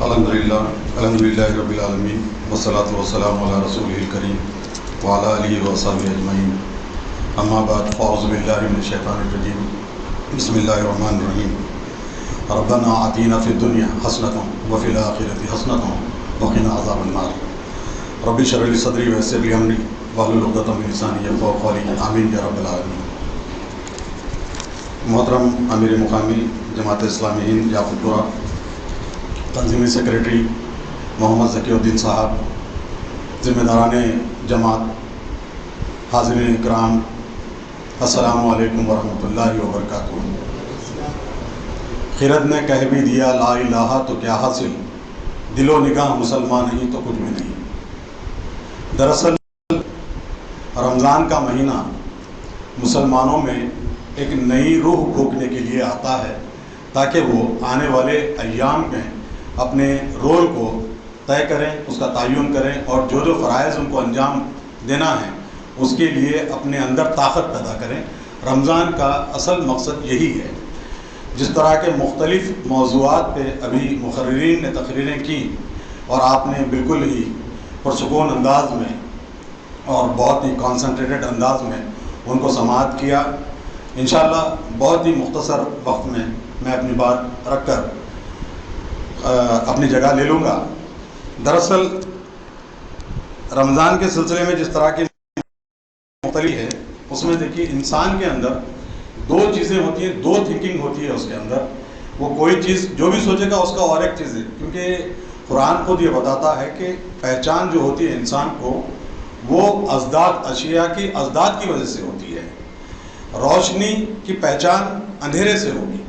الحمدللہ رب العالمین والصلاة والسلام علی رسولہ الکریم وعلی آلہ وصحبہ اجمعین، اما بعد، فاعوذ باللہ من الشیطان الرجیم، بسم اللہ الرحمن الرحیم۔ ربنا آتینا فی الدنیا حسنۃ وفی الآخرۃ حسنۃ وقنا عذاب النار۔ رب اشرح لی صدری ویسر لی امری واحلل عقدۃ من لسانی یفقہوا قولی، آمین یا رب العالمین۔ محترم امیر مقامی جماعت اسلامی ہند یاقوت پورہ، تنظیمی سیکریٹری محمد ذکی الدین صاحب، ذمہ داران جماعت، حاضرین اکرام، السلام علیکم ورحمۃ اللہ وبرکاتہ۔ خرد نے کہہ بھی دیا لا الہ تو کیا حاصل، دل و نگاہ مسلمان نہیں تو کچھ بھی نہیں۔ دراصل رمضان کا مہینہ مسلمانوں میں ایک نئی روح پھونکنے کے لیے آتا ہے، تاکہ وہ آنے والے ایام میں اپنے رول کو طے کریں، اس کا تعین کریں، اور جو فرائض ان کو انجام دینا ہے اس کے لیے اپنے اندر طاقت پیدا کریں۔ رمضان کا اصل مقصد یہی ہے۔ جس طرح کے مختلف موضوعات پہ ابھی مقررین نے تقریریں کی اور آپ نے بالکل ہی پرسکون انداز میں اور بہت ہی کانسنٹریٹڈ انداز میں ان کو سماعت کیا، انشاءاللہ بہت ہی مختصر وقت میں میں اپنی بات رکھ کر اپنی جگہ لے لوں گا۔ دراصل رمضان کے سلسلے میں جس طرح کی مختلف ہے، اس میں دیکھیے انسان کے اندر دو چیزیں ہوتی ہیں، دو تھنکنگ ہوتی ہے اس کے اندر۔ وہ کوئی چیز جو بھی سوچے گا اس کا اور ایک چیز ہے، کیونکہ قرآن خود یہ بتاتا ہے کہ پہچان جو ہوتی ہے انسان کو، وہ اشیاء کی ازداد کی وجہ سے ہوتی ہے۔ روشنی کی پہچان اندھیرے سے ہوگی،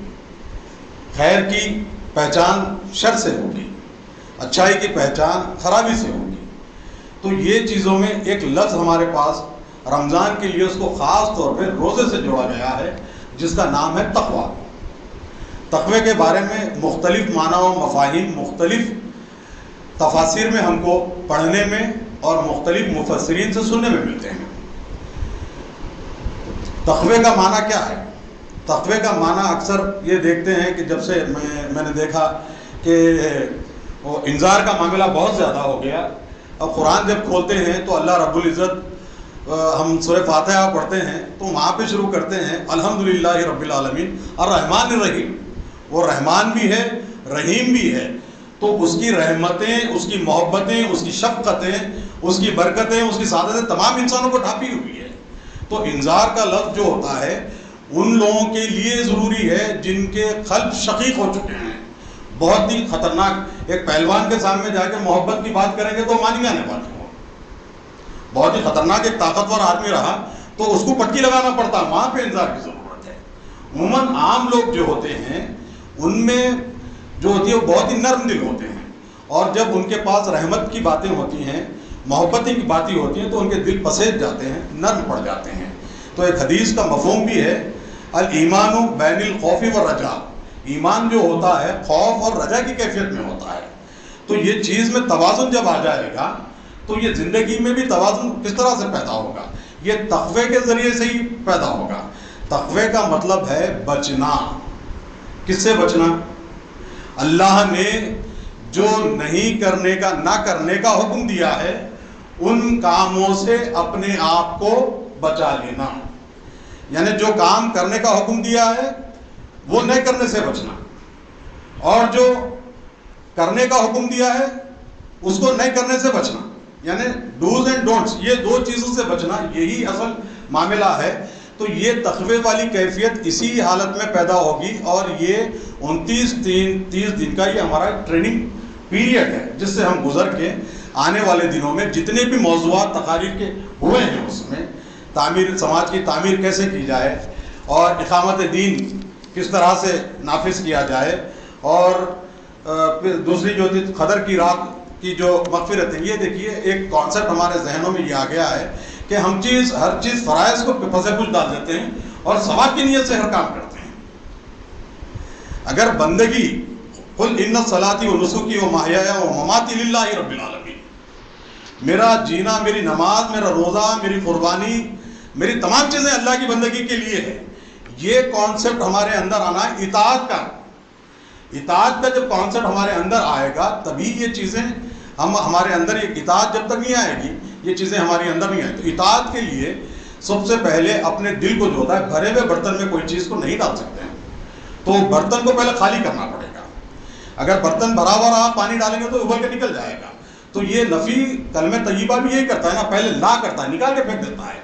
خیر کی پہچان شر سے ہوگی، اچھائی کی پہچان خرابی سے ہوگی۔ تو یہ چیزوں میں ایک لفظ ہمارے پاس رمضان کے لیے اس کو خاص طور پہ روزے سے جوڑا گیا ہے، جس کا نام ہے تقویٰ۔ تقوی کے بارے میں مختلف معنی و مفاہیم مختلف تفاسیر میں ہم کو پڑھنے میں اور مختلف مفسرین سے سننے میں ملتے ہیں۔ تقوی کا معنی کیا ہے؟ تقوی کا معنی اکثر یہ دیکھتے ہیں کہ جب سے میں نے دیکھا کہ وہ انذار کا معاملہ بہت زیادہ ہو گیا۔ اب قرآن جب کھولتے ہیں تو اللہ رب العزت، ہم سورہ فاتحہ پڑھتے ہیں تو وہاں پہ شروع کرتے ہیں الحمدللہ رب العالمین الرحمن الرحیم۔ وہ رحمان بھی ہے، رحیم بھی ہے، تو اس کی رحمتیں، اس کی محبتیں، اس کی شفقتیں، اس کی برکتیں، اس کی سعادتیں تمام انسانوں کو ڈھانپی ہوئی ہے۔ تو انذار کا لفظ جو ہوتا ہے ان لوگوں کے لیے ضروری ہے جن کے قلب شقیق ہو چکے ہیں۔ بہت ہی خطرناک، ایک پہلوان کے سامنے جا کے محبت کی بات کریں گے تو مان گیا نہیں بات کو۔ بہت ہی خطرناک ایک طاقتور آدمی رہا تو اس کو پٹکی لگانا پڑتا، وہاں پہ انذار کی ضرورت ہے۔ عموماً عام لوگ جو ہوتے ہیں ان میں جو ہوتی ہے وہ بہت ہی نرم دل ہوتے ہیں، اور جب ان کے پاس رحمت کی باتیں ہوتی ہیں، محبتیں کی باتیں ہوتی ہیں تو ان کے دل پسیج جاتے ہیں، نرم پڑ جاتے ہیں۔ تو ایک حدیث کا مفہوم بھی ہے الایمان بین الخوف والرجاء۔ ایمان جو ہوتا ہے خوف اور رجا کی کیفیت میں ہوتا ہے۔ تو یہ چیز میں توازن جب آ جائے گا تو یہ زندگی میں بھی توازن کس طرح سے پیدا ہوگا؟ یہ تقوی کے ذریعے سے ہی پیدا ہوگا۔ تقوی کا مطلب ہے بچنا۔ کس سے بچنا؟ اللہ نے جو نہیں کرنے کا، نہ کرنے کا حکم دیا ہے ان کاموں سے اپنے آپ کو بچا لینا۔ یعنی جو کام کرنے کا حکم دیا ہے وہ نہیں کرنے سے بچنا، اور جو کرنے کا حکم دیا ہے اس کو نہیں کرنے سے بچنا، یعنی ڈوز اینڈ ڈونٹس، یہ دو چیزوں سے بچنا، یہی اصل معاملہ ہے۔ تو یہ تقوی والی کیفیت اسی حالت میں پیدا ہوگی، اور یہ 29 دن کا یہ ہمارا ٹریننگ پیریڈ ہے، جس سے ہم گزر کے آنے والے دنوں میں جتنے بھی موضوعات تقاریر کے ہوئے ہیں اس میں تعمیر، سماج کی تعمیر کیسے کی جائے، اور اقامت دین کس طرح سے نافذ کیا جائے، اور پھر دوسری جو تھی قدر کی رات کی جو مغفرت ہے، یہ دیکھیے ایک کانسیپٹ ہمارے ذہنوں میں یہ آ گیا ہے کہ ہم ہر چیز فرائض کو پس پش ڈال دیتے ہیں اور ثواب کی نیت سے ہر کام کرتے ہیں۔ اگر بندگی قل ان صلاتی و نسکی و محیایا و مماتی للہ رب العالمین، میرا جینا، میری نماز، میرا روزہ، میری قربانی، میری تمام چیزیں اللہ کی بندگی کے لیے ہے، یہ کانسیپٹ ہمارے اندر آنا ہے اطاعت کا، اطاعت کا جب کانسیپٹ ہمارے اندر آئے گا تبھی یہ چیزیں ہمارے اندر، یہ اطاعت جب تک نہیں آئے گی یہ چیزیں ہمارے اندر نہیں آئیں. تو اطاعت کے لیے سب سے پہلے اپنے دل کو جو ہوتا ہے، بھرے ہوئے برتن میں کوئی چیز کو نہیں ڈال سکتے ہیں، تو برتن کو پہلے خالی کرنا پڑے گا. اگر برتن بھرا ہوا رہا پانی ڈالیں گے تو ابل کے نکل جائے گا. تو یہ نفی کلمہ طیبہ بھی یہی کرتا ہے نا، پہلے لا کرتا ہے، نکال کے پھینک دیتا ہے.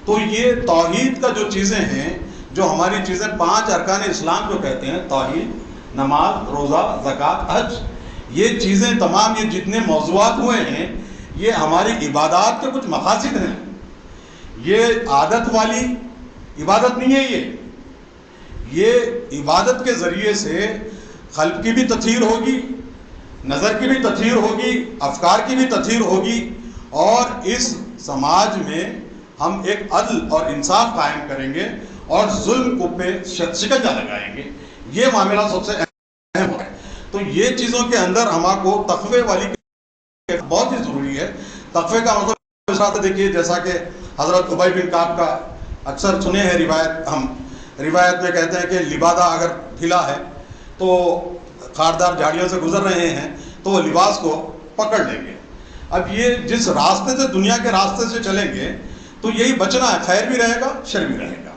تو یہ توحید کا جو چیزیں ہیں، جو ہماری چیزیں 5 ارکان اسلام جو کہتے ہیں، توحید، نماز، روزہ، زکوٰۃ، حج، یہ چیزیں تمام، یہ جتنے موضوعات ہوئے ہیں یہ ہماری عبادات کے کچھ مقاصد ہیں. یہ عادت والی عبادت نہیں ہے. یہ عبادت کے ذریعے سے قلب کی بھی تطہیر ہوگی، نظر کی بھی تطہیر ہوگی، افکار کی بھی تطہیر ہوگی، اور اس سماج میں ہم ایک عدل اور انصاف قائم کریں گے اور ظلم کو پہ شکنجہ لگائیں گے. یہ معاملہ سب سے اہم ہے. تو یہ چیزوں کے اندر ہمارے کو تقوی والی بہت ہی ضروری ہے. تقوی کا مطلب اس طرح سے دیکھیے، جیسا کہ حضرت ابی بن کعب کا اکثر سنے ہیں روایت، ہم روایت میں کہتے ہیں کہ لبادہ اگر ڈھیلا ہے تو خاردار جھاڑیوں سے گزر رہے ہیں تو وہ لباس کو پکڑ لیں گے. اب یہ جس راستے سے، دنیا کے راستے سے چلیں گے تو یہی بچنا ہے، خیر بھی رہے گا، شر بھی رہے گا،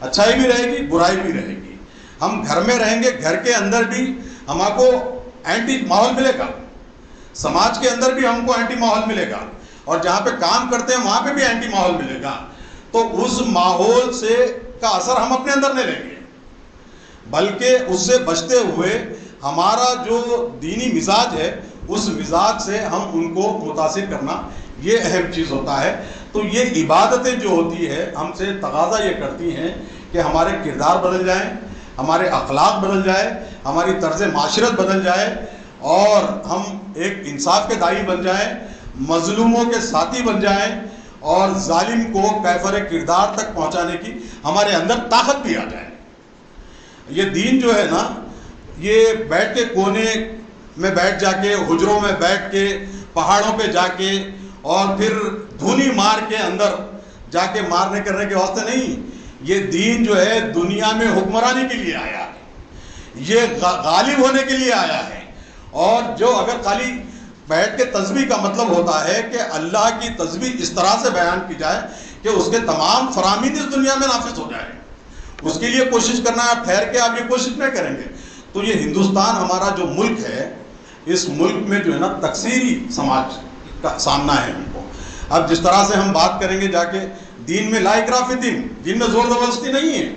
اچھائی بھی رہے گی، برائی بھی رہے گی. ہم گھر میں رہیں گے، گھر کے اندر بھی ہمارے کو اینٹی ماحول ملے گا، سماج کے اندر بھی ہم کو اینٹی ماحول ملے گا، اور جہاں پہ کام کرتے ہیں وہاں پہ بھی اینٹی ماحول ملے گا. تو اس ماحول سے کا اثر ہم اپنے اندر نہیں لیں گے، بلکہ اس سے بچتے ہوئے ہمارا جو دینی مزاج ہے اس مزاج سے ہم ان کو متاثر کرنا، یہ اہم چیز ہوتا ہے. تو یہ عبادتیں جو ہوتی ہے ہم سے تقاضا یہ کرتی ہیں کہ ہمارے کردار بدل جائیں، ہمارے اخلاق بدل جائے، ہماری طرز معاشرت بدل جائے، اور ہم ایک انصاف کے داعی بن جائیں، مظلوموں کے ساتھی بن جائیں، اور ظالم کو کیفر کردار تک پہنچانے کی ہمارے اندر طاقت بھی آ جائے. یہ دین جو ہے نا، یہ بیٹھ کے کونے میں بیٹھ جا کے، حجروں میں بیٹھ کے، پہاڑوں پہ جا کے، اور پھر دھونی مار کے اندر جا کے مارنے کرنے کے واسطے نہیں. یہ دین جو ہے دنیا میں حکمرانی کے لیے آیا ہے، یہ غالب ہونے کے لیے آیا ہے. اور جو اگر خالی بیٹھ کے تسبیح کا مطلب ہوتا ہے کہ اللہ کی تسبیح اس طرح سے بیان کی جائے کہ اس کے تمام فرامین اس دنیا میں نافذ ہو جائے، اس کے لیے کوشش کرنا ہے. آپ ٹھہر کے آپ یہ کوشش نہیں کریں گے. تو یہ ہندوستان ہمارا جو ملک ہے، اس ملک میں جو ہے نا تکثیری سماج کا سامنا ہے ہم کو. اب جس طرح سے ہم بات کریں گے جا کے دین میں لا اکراہ فی الدین، دین میں زور زبردستی نہیں ہے.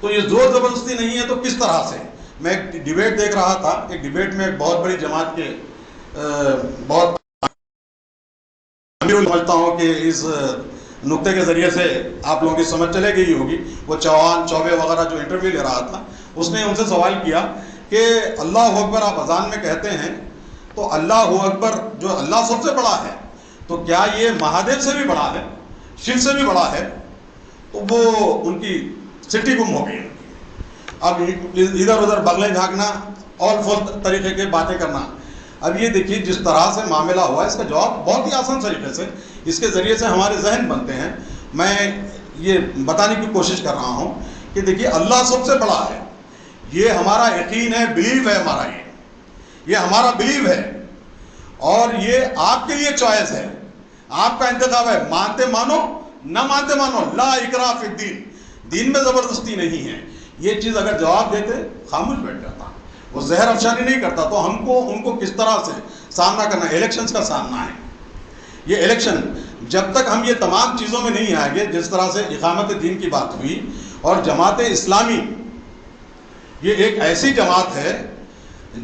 تو یہ زور زبردستی نہیں ہے تو کس طرح سے؟ میں ایک ڈیبیٹ دیکھ رہا تھا، ایک ڈیبیٹ میں ایک بہت بڑی جماعت کے بہت سمجھتا ہوں کہ اس نقطے کے ذریعے سے آپ لوگوں کی سمجھ چلے گئی ہوگی. وہ چوہان چوبے وغیرہ جو انٹرویو لے رہا تھا، اس نے ان سے سوال کیا کہ اللہ اکبر آپ اذان میں کہتے ہیں، تو اللہ اکبر جو اللہ سب سے بڑا ہے، تو کیا یہ مہادیو سے بھی بڑا ہے، شیو سے بھی بڑا ہے؟ تو وہ ان کی سٹی گم ہو گئی. اب ادھر ادھر بغلیں جھانکنا اور فل طریقے کے باتیں کرنا. اب یہ دیکھیے جس طرح سے معاملہ ہوا، اس کا جواب بہت ہی آسان طریقے سے اس کے ذریعے سے ہمارے ذہن بنتے ہیں. میں یہ بتانے کی کوشش کر رہا ہوں کہ دیکھیے اللہ سب سے بڑا ہے، یہ ہمارا یقین ہے، بلیو ہے ہمارا، یہ ہمارا بلیو ہے، اور یہ آپ کے لیے چوائس ہے، آپ کا انتخاب ہے. مانتے مانو، نہ مانتے مانو، لا اکراہ فی الدین، دین میں زبردستی نہیں ہے. یہ چیز اگر جواب دیتے خاموش بیٹھ جاتا، وہ زہر افشانی نہیں کرتا. تو ہم کو ان کو کس طرح سے سامنا کرنا ہے؟ الیکشنز کا سامنا ہے. یہ الیکشن جب تک ہم یہ تمام چیزوں میں نہیں آئیں گے، جس طرح سے اقامت دین کی بات ہوئی، اور جماعت اسلامی یہ ایک ایسی جماعت ہے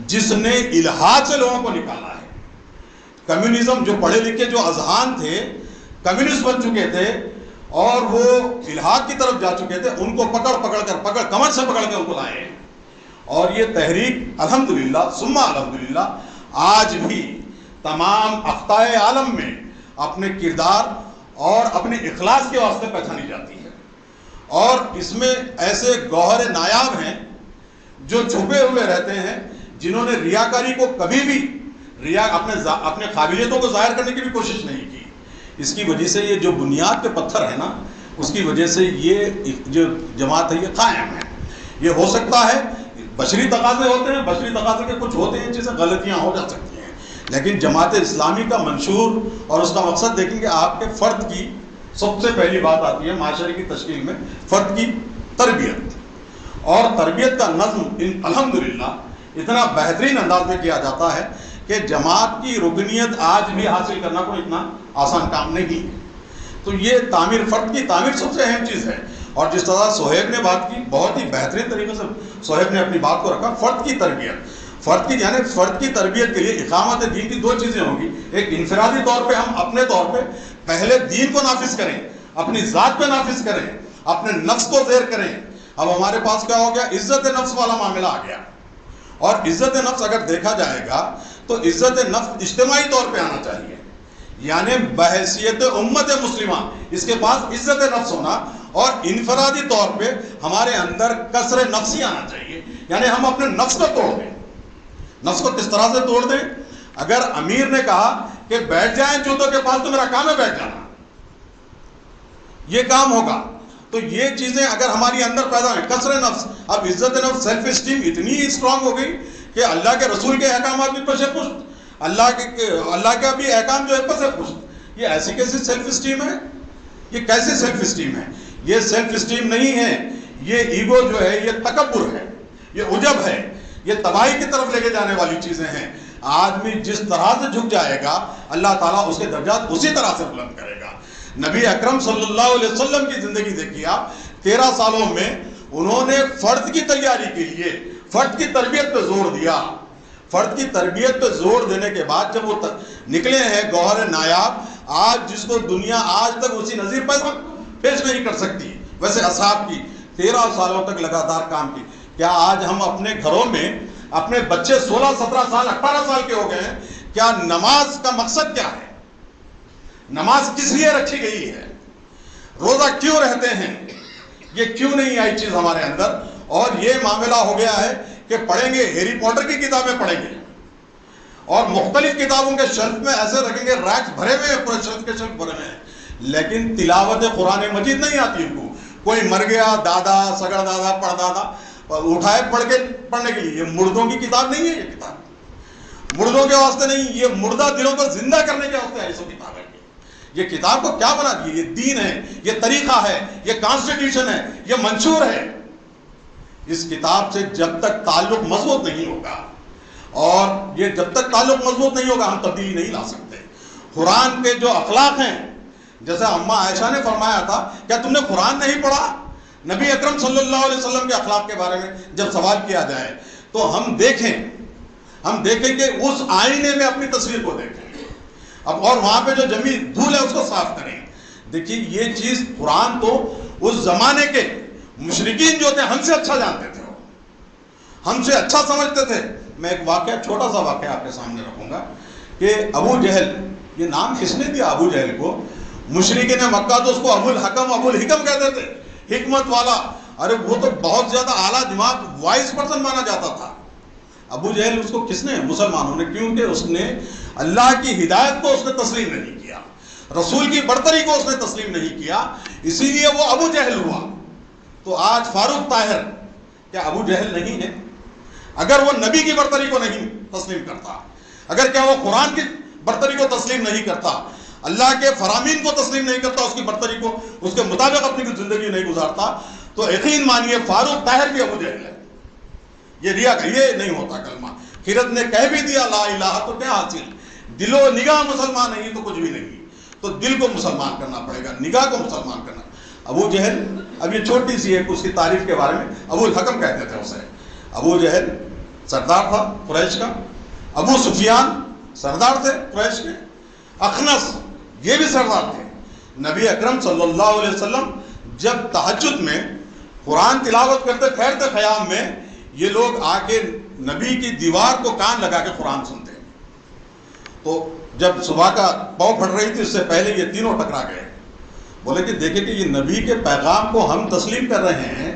جس نے الحاد سے لوگوں کو نکالا ہے. کمیونزم جو پڑھے لکھے جو اذہان تھے، کمیونسٹ بن چکے تھے اور وہ الحاد کی طرف جا چکے تھے، ان کو پکڑ کمر سے پکڑ کے ان کو لائے. اور یہ تحریک الحمدللہ ثم الحمدللہ آج بھی تمام اقطاع عالم میں اپنے کردار اور اپنے اخلاص کے واسطے پہچانی جاتی ہے. اور اس میں ایسے گوہر نایاب ہیں جو چھپے ہوئے رہتے ہیں، جنہوں نے ریاکاری کو کبھی بھی اپنے قابلیتوں کو ظاہر کرنے کی بھی کوشش نہیں کی. اس کی وجہ سے یہ جو بنیاد کے پتھر ہے نا، اس کی وجہ سے یہ جو جماعت ہے یہ قائم ہے. یہ ہو سکتا ہے بشری تقاضے ہوتے ہیں، بشری تقاضے کے کچھ ہوتے ہیں جیسے غلطیاں ہو جا سکتی ہیں، لیکن جماعت اسلامی کا منشور اور اس کا مقصد دیکھیں گے آپ کے فرد کی سب سے پہلی بات آتی ہے معاشرے کی تشکیل میں، فرد کی تربیت، اور تربیت کا نظم الحمدللہ اتنا بہترین انداز میں کیا جاتا ہے کہ جماعت کی رکنیت آج بھی حاصل کرنا کوئی اتنا آسان کام نہیں ہے۔ تو یہ تعمیر، فرد کی تعمیر سب سے اہم چیز ہے، اور جس طرح صہیب نے بات کی بہت ہی بہترین طریقے سے صہیب نے اپنی بات کو رکھا، فرد کی تربیت، فرد کی یعنی فرد کی تربیت کے لیے اقامت دین کی دو چیزیں ہوں گی، ایک انفرادی طور پہ ہم اپنے طور پہ پہلے دین کو نافذ کریں، اپنی ذات پہ نافذ کریں، اپنے نفس کو زیر کریں۔ اب ہمارے پاس کیا ہو گیا، عزت نفس والا معاملہ آ گیا، اور عزت نفس اگر دیکھا جائے گا تو عزت نفس اجتماعی طور پہ آنا چاہیے، یعنی بحیثیت امت مسلمہ اس کے پاس عزت نفس ہونا، اور انفرادی طور پہ ہمارے اندر کسر نفسی آنا چاہیے، یعنی ہم اپنے نفس کو توڑ دیں۔ نفس کو کس طرح سے توڑ دیں؟ اگر امیر نے کہا کہ بیٹھ جائیں جوتوں کے پاس تو میرا کام ہے بیٹھ جانا، یہ کام ہوگا، تو یہ چیزیں اگر ہماری اندر پیدا ہیں، کسر نفس، اب عزت نفس، سیلف اسٹیم اتنی اسٹرانگ ہو گئی کہ اللہ کے رسول کے احکامات بھی پشے پشت، اللہ کا بھی احکام جو ہے پشے پشت، یہ ایسی کیسی سیلف اسٹیم ہے؟ یہ کیسی سیلف اسٹیم ہے؟ یہ سیلف اسٹیم نہیں ہے، یہ ایگو جو ہے یہ تکبر ہے، یہ عجب ہے، یہ تباہی کی طرف لے کے جانے والی چیزیں ہیں۔ آدمی جس طرح سے جھک جائے گا اللہ تعالیٰ اس کے درجات اسی طرح سے بلند کرے گا۔ نبی اکرم صلی اللہ علیہ وسلم کی زندگی دیکھیے آپ، 13 سالوں میں انہوں نے فرد کی تیاری کے لیے فرد کی تربیت پہ زور دیا، فرد کی تربیت پہ زور دینے کے بعد جب وہ نکلے ہیں گوہر نایاب، آج جس کو دنیا آج تک اسی نظیر پیش نہیں کر سکتی، ویسے اصحاب کی 13 سالوں تک لگاتار کام کی۔ کیا آج ہم اپنے گھروں میں اپنے بچے 16 17 سال 18 سال کے ہو گئے ہیں، کیا نماز کا مقصد کیا ہے؟ نماز کس لیے رکھی گئی ہے؟ روزہ کیوں رہتے ہیں؟ یہ کیوں نہیں آئی چیز ہمارے اندر؟ اور یہ معاملہ ہو گیا ہے کہ پڑھیں گے، ہیری پوٹر کی کتابیں پڑھیں گے اور مختلف کتابوں کے شیلف میں ایسے رکھیں گے، ریکس بھرے ہوئے ہیں، پورے شیلف کے شیلف بھرے ہوئے ہیں، لیکن تلاوت قرآن مجید نہیں آتی ان کو۔ کوئی مر گیا، دادا سگڑ دادا پڑدادا اٹھائے پڑھنے کے لیے، یہ مردوں کی کتاب نہیں ہے، یہ کتاب مردوں کے واسطے نہیں، یہ مردہ دلوں کو زندہ کرنے کے واسطے ایسا کتاب ہے۔ یہ کتاب کو کیا بنا دی؟ یہ دین ہے، یہ طریقہ ہے، یہ کانسٹیٹیوشن ہے، یہ منشور ہے۔ اس کتاب سے جب تک تعلق مضبوط نہیں ہوگا، اور یہ جب تک تعلق مضبوط نہیں ہوگا ہم تبدیلی نہیں لا سکتے۔ قرآن کے جو اخلاق ہیں، جیسے اماں عائشہ نے فرمایا تھا، کیا تم نے قرآن نہیں پڑھا؟ نبی اکرم صلی اللہ علیہ وسلم کے اخلاق کے بارے میں جب سوال کیا جائے تو ہم دیکھیں کہ اس آئینے میں اپنی تصویر کو دیکھیں اب، اور وہاں پہ جو جمی دھول ہے اس کو صاف کریں۔ دیکھیے یہ چیز قرآن تو اس زمانے کے مشرکین جو تھے ہم سے اچھا جانتے تھے، ہم سے اچھا سمجھتے تھے۔ میں ایک واقعہ، چھوٹا سا واقعہ آپ کے سامنے رکھوں گا کہ ابو جہل، یہ نام کس نے دیا ابو جہل کو؟ مشرکین مکہ تو اس کو ابو الحکم، ابو الحکم کہتے تھے، حکمت والا۔ ارے وہ تو بہت زیادہ اعلیٰ دماغ، وائس پرسن مانا جاتا تھا۔ ابو جہل اس کو کس نے؟ مسلمانوں نے، کیونکہ اس نے اللہ کی ہدایت کو اس نے تسلیم نہیں کیا، رسول کی برتری کو اس نے تسلیم نہیں کیا، اسی لیے وہ ابو جہل ہوا۔ تو آج فاروق طاہر کیا ابو جہل نہیں ہے؟ اگر وہ نبی کی برتری کو نہیں تسلیم کرتا، اگر کیا وہ قرآن کی برتری کو تسلیم نہیں کرتا، اللہ کے فرامین کو تسلیم نہیں کرتا، اس کی برتری کو اس کے مطابق اپنی زندگی نہیں گزارتا، تو یقین مانیے فاروق طاہر بھی ابو جہل ہے۔ یہ نہیں ہوتا کلمہ۔ خیرت نے کہہ بھی دیا لا الہ تو کیا حاصل؟ دل و نگاہ مسلمان نہیں تو کچھ بھی نہیں، تو دل کو مسلمان کرنا پڑے گا، نگاہ کو مسلمان کرنا۔ ابو جہل، اب یہ چھوٹی سی ایک اس کی تعریف کے بارے میں، ابو الحکم کہتے تھے اسے۔ ابو جہل سردار تھا قریش کا، ابو سفیان سردار تھے قریش کے، اخنس یہ بھی سردار تھے۔ نبی اکرم صلی اللہ علیہ وسلم جب تہجد میں قرآن تلاوت کرتے ٹھہرتے خیام میں، یہ لوگ آ کے نبی کی دیوار کو کان لگا کے قرآن سنتے۔ تو جب صبح کا پاؤں پھٹ رہی تھی اس سے پہلے یہ تینوں ٹکرا گئے، بولے کہ دیکھیں کہ یہ نبی کے پیغام کو ہم تسلیم کر رہے ہیں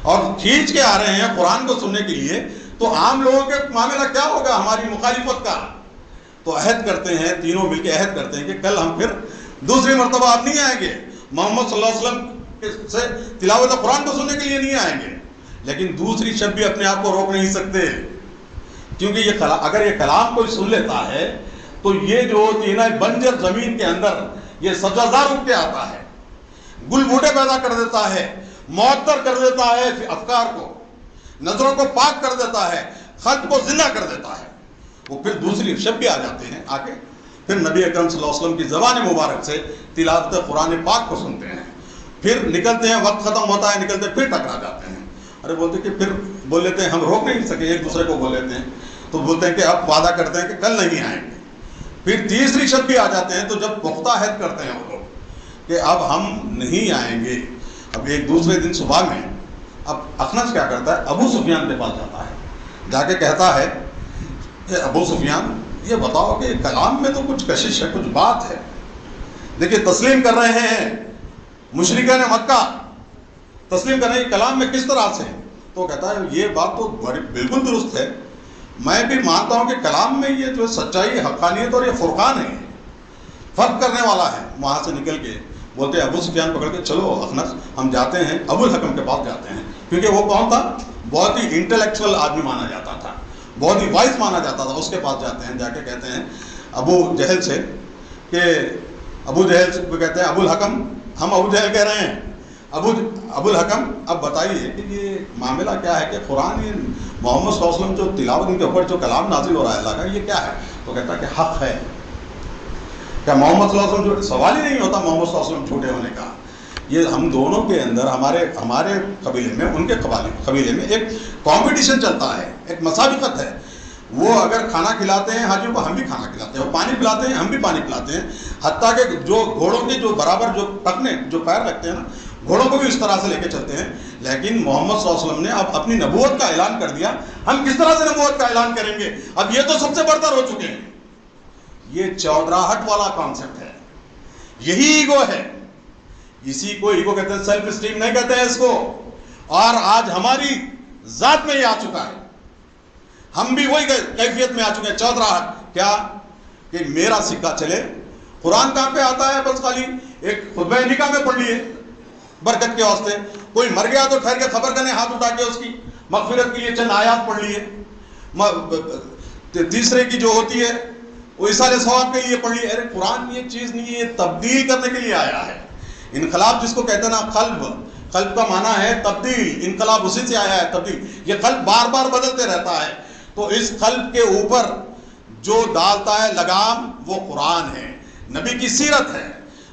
اور کھینچ کے آ رہے ہیں قرآن کو سننے کے لیے، تو عام لوگوں کے معاملہ کیا ہوگا ہماری مخالفت کا؟ تو عہد کرتے ہیں، تینوں مل کے عہد کرتے ہیں کہ کل ہم پھر دوسری مرتبہ آپ نہیں آئیں گے، محمد صلی اللہ علیہ وسلم سے تلاوت قرآن کو سننے کے لیے نہیں آئیں گے، لیکن دوسری شب بھی اپنے آپ کو روک نہیں سکتے، کیونکہ یہ اگر یہ کلام کوئی سن لیتا ہے تو یہ جو ہوتی ہے نا بنجر زمین کے اندر یہ سبزہ اٹھ کے آتا ہے، گل بوٹے پیدا کر دیتا ہے، معطر کر دیتا ہے افکار کو، نظروں کو پاک کر دیتا ہے، خط کو زندہ کر دیتا ہے۔ وہ پھر دوسری شب بھی آ جاتے ہیں، آ کے پھر نبی اکرم صلی اللہ علیہ وسلم کی زبان مبارک سے تلاوت قرآن پاک کو سنتے ہیں، پھر نکلتے ہیں، وقت ختم ہوتا ہے، نکلتے پھر ٹکرا جاتے ہیں، ارے بولتے کہ پھر بول لیتے ہیں ہم روک نہیں سکے، ایک دوسرے کو بول لیتے ہیں، تو بولتے ہیں کہ اب وعدہ کرتے ہیں کہ کل نہیں آئیں گے۔ پھر تیسری شب بھی آ جاتے ہیں تو جب پختہ عہد کرتے ہیں وہ لوگ کہ اب ہم نہیں آئیں گے، اب ایک دوسرے دن صبح میں اب اخنس کیا کرتا ہے، ابو سفیان کے پاس جاتا ہے، جا کے کہتا ہے کہ ابو سفیان یہ بتاؤ کہ کلام میں تو کچھ کشش ہے، کچھ بات ہے، دیکھیے تسلیم کر رہے ہیں مشرکین مکہ، تسلیم کر رہے ہیں کلام میں کس طرح سے، تو کہتا ہے یہ بات تو بالکل درست ہے، میں بھی مانتا ہوں کہ کلام میں یہ جو سچائی، حقانیت اور یہ فرقان ہے، فرق کرنے والا ہے۔ وہاں سے نکل کے بولتے ہیں ابو سفیان پکڑ کے چلو اخنس ہم جاتے ہیں ابو الحکم کے پاس جاتے ہیں، کیونکہ وہ کون تھا، بہت ہی انٹلیکچوئل آدمی مانا جاتا تھا، بہت ہی وائس مانا جاتا تھا، اس کے پاس جاتے ہیں، جا کے کہتے ہیں ابو جہل سے کہ ابو جہل سے کہتے ہیں ابو الحکم، ہم ابو جہل کہہ رہے ہیں، ابو الحکم اب بتائیے کہ یہ معاملہ کیا ہے کہ قرآن محمد صلی اللہ علیہ وسلم جو تلاوت ان کے اوپر جو کلام نازل ہو رہا ہے اللہ کا، یہ کیا ہے، تو کہتا ہے کہ حق ہے، کیا محمد صلی اللہ علیہ وسلم جو سوال ہی نہیں ہوتا محمد صلی اللہ علیہ وسلم جھوٹے ہونے کا، یہ ہم دونوں کے اندر ہمارے قبیلے میں ان کے قبیلے میں ایک کمپٹیشن چلتا ہے، ایک مسابقت ہے، وہ اگر کھانا کھلاتے ہیں حاجیوں کو ہم بھی کھانا کھلاتے ہیں، وہ پانی پلاتے ہیں ہم بھی پانی پلاتے ہیں، حتیٰ کہ جو گھوڑوں کے جو برابر جو ٹکنے جو پیر رکھتے ہیں نا گھوڑوں کو بھی اس طرح سے لے کے چلتے ہیں، لیکن محمد صلی اللہ علیہ وسلم نے اب اپنی نبوت کا اعلان کر دیا، ہم کس طرح سے نبوت کا اعلان کریں گے، اب یہ تو سب سے برتر ہو چکے ہیں۔ یہ چودراہٹ والا کانسیپٹ ہے، یہی ایگو ہے، اسی کو ایگو کہتے ہیں، سیلف اسٹیم نہیں کہتے ہیں اس کو، اور آج ہماری ذات میں یہ آ چکا ہے، ہم بھی وہی کیفیت میں آ چکے ہیں، چودراہٹ کیا کہ میرا سکہ چلے، قرآن کہاں پہ آتا ہے، بس خالی ایک خطبہ نکاح میں پڑھ لیے برکت کے واسطے، کوئی مر گیا تو ٹھہر کے خبر کرنے ہاتھ اٹھا کے اس کی مغفرت کے لیے چند آیات پڑھ لیے، تیسرے کی جو ہوتی ہے وہ اصالہ ثواب کے لیے پڑھ لیے، ارے قرآن یہ چیز نہیں ہے، یہ تبدیل کرنے کے لیے آیا ہے، انقلاب جس کو کہتے ہیں نا، قلب کا معنی ہے تبدیل، انقلاب اسی سے آیا ہے، تبدیل، یہ قلب بار بار بدلتے رہتا ہے، تو اس قلب کے اوپر جو ڈالتا ہے لگام وہ قرآن ہے، نبی کی سیرت ہے،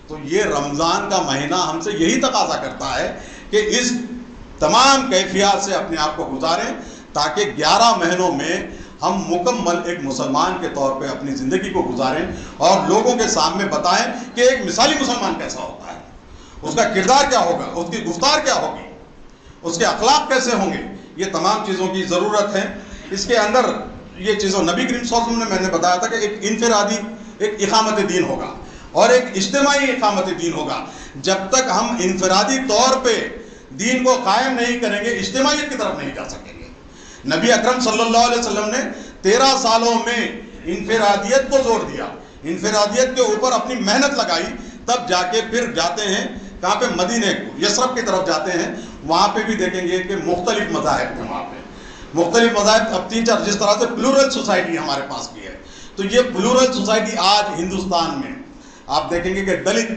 تو یہ رمضان کا مہینہ ہم سے یہی تقاضا کرتا ہے کہ اس تمام کیفیات سے اپنے آپ کو گزاریں، تاکہ 11 مہینوں میں ہم مکمل ایک مسلمان کے طور پہ اپنی زندگی کو گزاریں اور لوگوں کے سامنے بتائیں کہ ایک مثالی مسلمان کیسا ہوتا ہے، اس کا کردار کیا ہوگا، اس کی گفتار کیا ہوگی، اس کے اخلاق کیسے ہوں گے، یہ تمام چیزوں کی ضرورت ہے۔ اس کے اندر یہ چیزوں نبی کریم صلی اللہ علیہ وسلم نے میں نے بتایا تھا کہ ایک انفرادی ایک اقامت دین ہوگا اور ایک اجتماعی اقامت دین ہوگا، جب تک ہم انفرادی طور پہ دین کو قائم نہیں کریں گے اجتماعیت کی طرف نہیں جا سکیں گے۔ نبی اکرم صلی اللہ علیہ وسلم نے 13 سالوں میں انفرادیت کو زور دیا، انفرادیت کے اوپر اپنی محنت لگائی، تب جا کے پھر جاتے ہیں کہاں پہ، مدینے یثرب کی طرف جاتے ہیں، وہاں پہ بھی دیکھیں گے کہ مختلف مذاہب تھے، وہاں پہ مختلف مذاہب، اب 3-4 جس طرح سے پلورل سوسائٹی ہمارے پاس بھی ہے، تو یہ پلورل سوسائٹی آج ہندوستان میں آپ دیکھیں گے کہ دلت،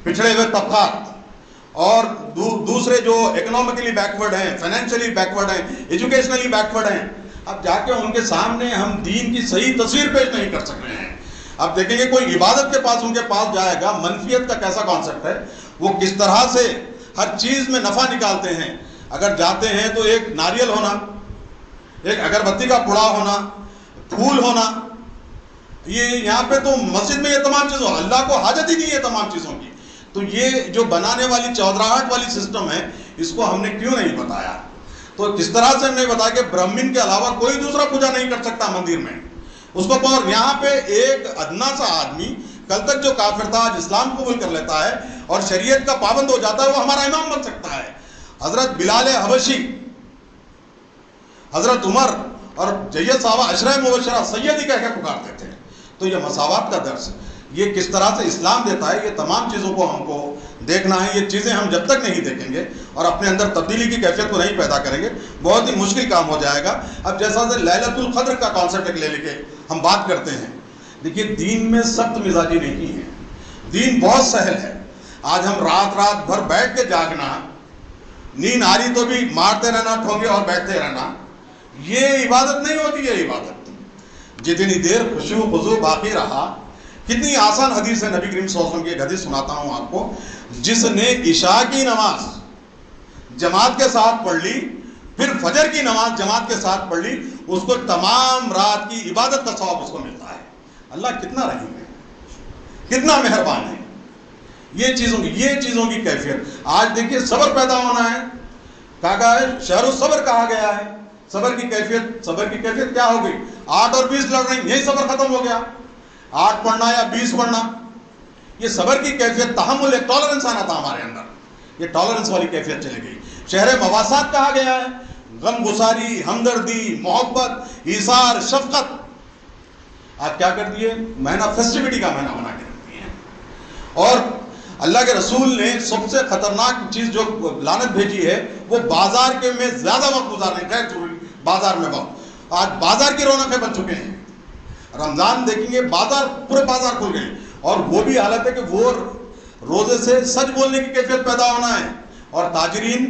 پچھڑے ہوئے طبقات اور دوسرے جو اکنامکلی بیکورڈ ہیں، فائنینشلی بیکورڈ ہیں، ایجوکیشنلی بیکورڈ ہیں، اب جا کے ان کے سامنے ہم دین کی صحیح تصویر پیش نہیں کر سک رہے ہیں۔ اب دیکھیں گے کوئی عبادت کے پاس ان کے پاس جائے گا، منفیت کا کیسا کانسیپٹ ہے، وہ کس طرح سے ہر چیز میں نفع نکالتے ہیں، اگر جاتے ہیں تو ایک ناریل ہونا، ایک اگربتی کا پڑا ہونا، پھول ہونا، یہ یہاں پہ تو مسجد میں یہ تمام چیزوں، اللہ کو حاجت ہی نہیں ہے تمام چیزوں کی، تو یہ جو بنانے والی چودراہٹ والی سسٹم ہے، اس کو ہم نے کیوں نہیں بتایا، تو کس طرح سے ہم نے بتایا کہ برہمن کے علاوہ کوئی دوسرا پوجا نہیں کر سکتا مندر میں، اس کو اور یہاں پہ ایک ادنا سا آدمی کل تک جو کافر تھا آج اسلام قبول کر لیتا ہے اور شریعت کا پابند ہو جاتا ہے، وہ ہمارا امام بن سکتا ہے۔ حضرت بلال حبشی، حضرت عمر اور جید صحابہ عشرہ مبشرہ سیدی کہہ کے پکارتے تھے، تو یہ مساوات کا درس، یہ کس طرح سے اسلام دیتا ہے، یہ تمام چیزوں کو ہم کو دیکھنا ہے. یہ چیزیں ہم جب تک نہیں دیکھیں گے اور اپنے اندر تبدیلی کی کیفیت کو نہیں پیدا کریں گے، بہت ہی مشکل کام ہو جائے گا. اب جیسا کہ لیلۃ القدر کا کانسیپٹ لے کے ہم بات کرتے ہیں، دیکھیے دین میں سخت مزاجی نہیں ہے، دین بہت سہل ہے. آج ہم رات بھر بیٹھ کے جاگنا، نیند آ رہی تو بھی مارتے رہنا ٹھونگے اور بیٹھتے رہنا، یہ عبادت نہیں ہوتی ہے. عبادت جتنی دیر خشوع خضوع باقی رہا، کتنی آسان حدیث ہے نبی کریم صلی اللہ علیہ وسلم کی. ایک حدیث سناتا ہوں آپ کو. جس نے عشاء کی نماز جماعت کے ساتھ پڑھ لی، پھر فجر کی نماز جماعت کے ساتھ پڑھ لی، اس کو تمام رات کی عبادت کا ثواب اس کو ملتا ہے. اللہ کتنا رحیم ہے، کتنا مہربان ہے. یہ چیزوں کی کیفیت. آج دیکھیے صبر پیدا ہونا ہے، کہا گیا ہے شہر الصبر کہا گیا ہے. صبر کی کیفیت کیا ہو گئی؟ 8 اور 20 لڑ رہی، یہی صبر ختم ہو گیا. 8 پڑھنا یا 20 پڑھنا، یہ صبر کی کیفیت، تحمل، ایک ٹالرنس آنا تھا ہمارے اندر، یہ ٹالرنس والی کیفیت چلے گئی. شہر مواسات کہا گیا ہے، غم گساری، ہمدردی، محبت، ایثار، شفقت. آپ کیا کر دیے؟ مہینہ فیسٹیوٹی کا مہینہ بنا کے رکھ دیے. اور اللہ کے رسول نے سب سے خطرناک چیز جو لعنت بھیجی ہے وہ بازار کے میں زیادہ وقت گزارنے. غیر ضروری بازار میں وقت. آج بازار کی رونقیں بن چکے ہیں. رمضان دیکھیں گے پورے بازار کھل گئے، اور وہ بھی حالت ہے کہ وہ روزے سے سچ بولنے کی کیفیت پیدا ہونا ہے، اور تاجرین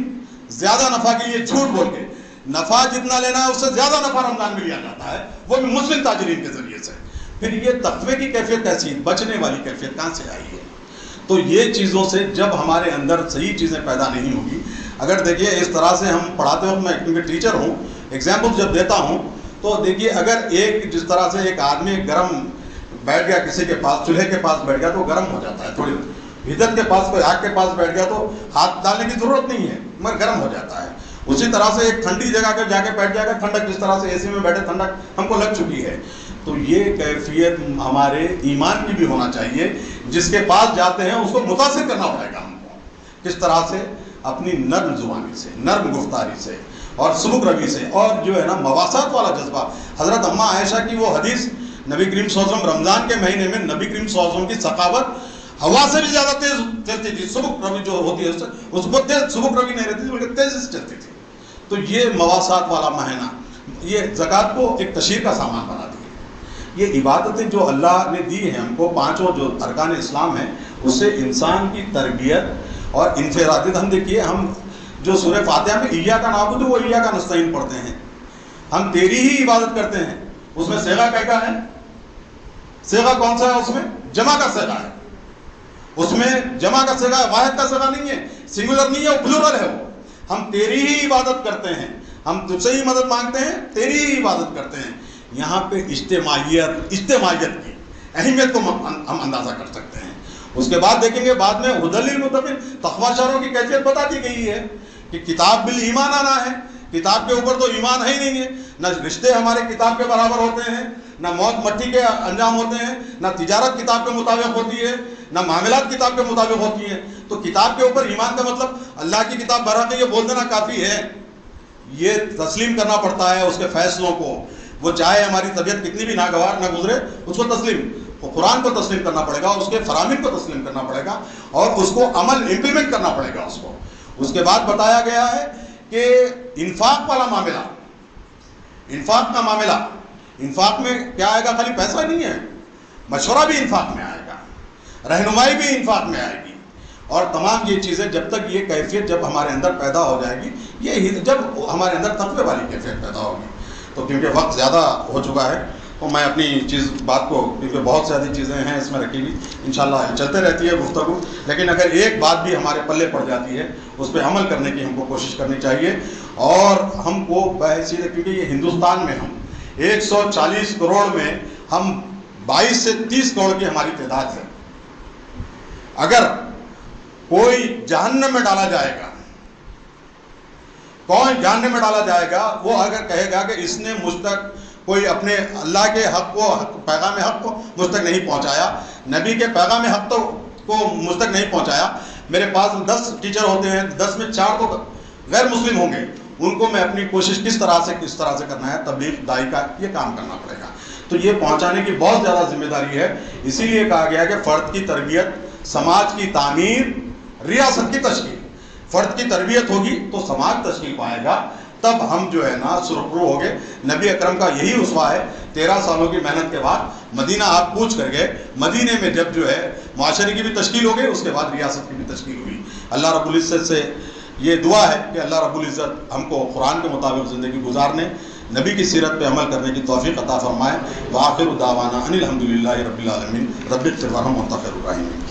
زیادہ نفع کے لیے جھوٹ بول کے، نفع جتنا لینا ہے اس سے زیادہ نفع رمضان میں لیا جاتا ہے، وہ بھی مسلم تاجرین کے ذریعے سے. پھر یہ تقوی کی کیفیت کیسی، بچنے والی کیفیت کہاں سے آئی ہے؟ تو یہ چیزوں سے جب ہمارے اندر صحیح چیزیں پیدا نہیں ہوگی. اگر دیکھیے اس طرح سے ہم پڑھاتے وقت، میں کیونکہ ٹیچر ہوں، ایگزامپل جب دیتا ہوں تو دیکھیے اگر جس طرح سے ایک آدمی گرم بیٹھ گیا کسی کے پاس، چولہے کے پاس بیٹھ گیا تو گرم ہو جاتا ہے. تھوڑی بھیتر کے پاس، کوئی آگ کے پاس بیٹھ گیا تو ہاتھ ڈالنے کی ضرورت نہیں ہے مگر گرم ہو جاتا ہے. اسی طرح سے ایک ٹھنڈی جگہ پہ جا کے بیٹھ جائے گا، ٹھنڈک جس طرح سے اے سی میں بیٹھے ٹھنڈک ہم کو لگ چکی ہے. تو یہ کیفیت ہمارے ایمان کی بھی ہونا چاہیے. جس کے پاس جاتے ہیں اس کو متاثر کرنا پڑے گا ہم کو. کس طرح سے؟ اپنی نرم زبانی سے، نرم گفتاری سے، اور سلوک روی سے، اور جو ہے نا مواسات والا جذبہ. حضرت اماں عائشہ کی وہ حدیث، نبی کریم صلی اللہ علیہ وسلم رمضان کے مہینے میں نبی کریم صلی اللہ علیہ وسلم کی سخاوت ہوا سے بھی زیادہ تیز چلتی تھی. سبک روی جو ہوتی ہے اس کو تیز سبک روی نہیں رہتی تھی بلکہ تیزی سے چلتی تھی. تو یہ مواسات والا مہینہ، یہ زکوٰۃ کو ایک تشہیر کا سامان بنا دیا. یہ عبادتیں جو اللہ نے دی ہیں ہم کو، 5 جو ارکان اسلام ہیں، اس سے انسان کی تربیت اور انفرادیت. ہم دیکھیے، ہم جو سورہ فاتحہ میں ایاک نعبد و ایاک نستعین پڑھتے ہیں، ہم تیری ہی عبادت کرتے ہیں. اس میں صیغہ کیا ہے؟ صیغہ کون سا ہے؟ اس میں جمع کا صیغہ ہے. اس میں جمع کا صیغہ ہے، واحد کا صیغہ نہیں ہے، سنگولر نہیں ہے، وہ پلورل ہے. وہ ہم تیری ہی عبادت کرتے ہیں، ہم تجھ سے ہی مدد مانگتے ہیں، تیری ہی عبادت کرتے ہیں. یہاں پہ اجتماعیت کی اہمیت کو ہم اندازہ کر سکتے ہیں. اس کے بعد دیکھیں گے بعد میں ہدی للمتقین، تقویٰ شہروں کی کیفیت بتا دی گئی ہے کہ کتاب بالایمان آنا ہے. کتاب کے اوپر تو ایمان ہے ہی نہیں ہے. نہ رشتے ہمارے کتاب کے برابر ہوتے ہیں، نہ موت مٹی کے انجام ہوتے ہیں، نہ تجارت کتاب کے مطابق ہوتی ہے، نہ معاملات کتاب کے مطابق ہوتی ہیں. تو کتاب کے اوپر ایمان کا مطلب اللہ کی کتاب برحق ہے یہ بول دینا کافی ہے. یہ تسلیم کرنا پڑتا ہے اس کے فیصلوں کو. وہ چاہے ہماری طبیعت کتنی بھی ناگوار نہ گزرے، اس کو قرآن کو تسلیم کرنا پڑے گا، اس کے فرامین کو تسلیم کرنا پڑے گا، اور اس کو عمل امپلیمنٹ کرنا پڑے گا اس کو. اس کے بعد بتایا گیا ہے کہ انفاق والا معاملہ، انفاق کا معاملہ، انفاق میں کیا آئے گا؟ خالی پیسہ نہیں ہے، مشورہ بھی انفاق میں آئے گا، رہنمائی بھی انفاق میں آئے گی. اور تمام یہ چیزیں جب تک یہ کیفیت جب ہمارے اندر پیدا ہو جائے گی، یہ جب ہمارے اندر تقوی والی کیفیت پیدا ہوگی. تو کیونکہ وقت زیادہ ہو چکا ہے تو میں اپنی بات کو، کیونکہ بہت زیادہ چیزیں ہیں اس میں رکھی ہوئی، انشاءاللہ چلتے رہتی ہے گفتگو، لیکن اگر ایک بات بھی ہمارے پلے پڑ جاتی ہے اس پہ عمل کرنے کی ہم کو کوشش کرنی چاہیے. اور ہم کو بحیثیت، کیونکہ یہ ہندوستان میں ہم 140 کروڑ میں ہم 22 سے 30 کروڑ کی ہماری تعداد ہے. اگر کوئی جہنم میں ڈالا جائے گا، کون جہنم میں ڈالا جائے گا؟ وہ اگر کہے گا کہ اس نے مجھ تک کوئی اپنے اللہ کے حق کو، پیغام حق کو مجھ تک نہیں پہنچایا، نبی کے پیغام حق کو مجھ تک نہیں پہنچایا. میرے پاس 10 ٹیچر ہوتے ہیں، 10 میں 4 تو غیر مسلم ہوں گے، ان کو میں اپنی کوشش کس طرح سے کرنا ہے، تبلیغ داعی کا یہ کام کرنا پڑے گا. تو یہ پہنچانے کی بہت زیادہ ذمہ داری ہے. اسی لیے کہا گیا کہ فرد کی تربیت، سماج کی تعمیر، ریاست کی تشکیل. فرد کی تربیت ہوگی تو سماج تشکیل پائے گا، تب ہم جو ہے نا سرخرو ہو گئے. نبی اکرم کا یہی اسوہ ہے. 13 سالوں کی محنت کے بعد مدینہ آپ کوچ کر گئے. مدینے میں جب جو ہے معاشرے کی بھی تشکیل ہو گئی، اس کے بعد ریاست کی بھی تشکیل ہوئی. اللہ رب العزت سے یہ دعا ہے کہ اللہ رب العزت ہم کو قرآن کے مطابق زندگی گزارنے، نبی کی سیرت پہ عمل کرنے کی توفیق عطا فرمائے. وآخر دعوانا ان الحمد للہ رب العالمین. رب اغفر وارحم وانت خیر الراحمین.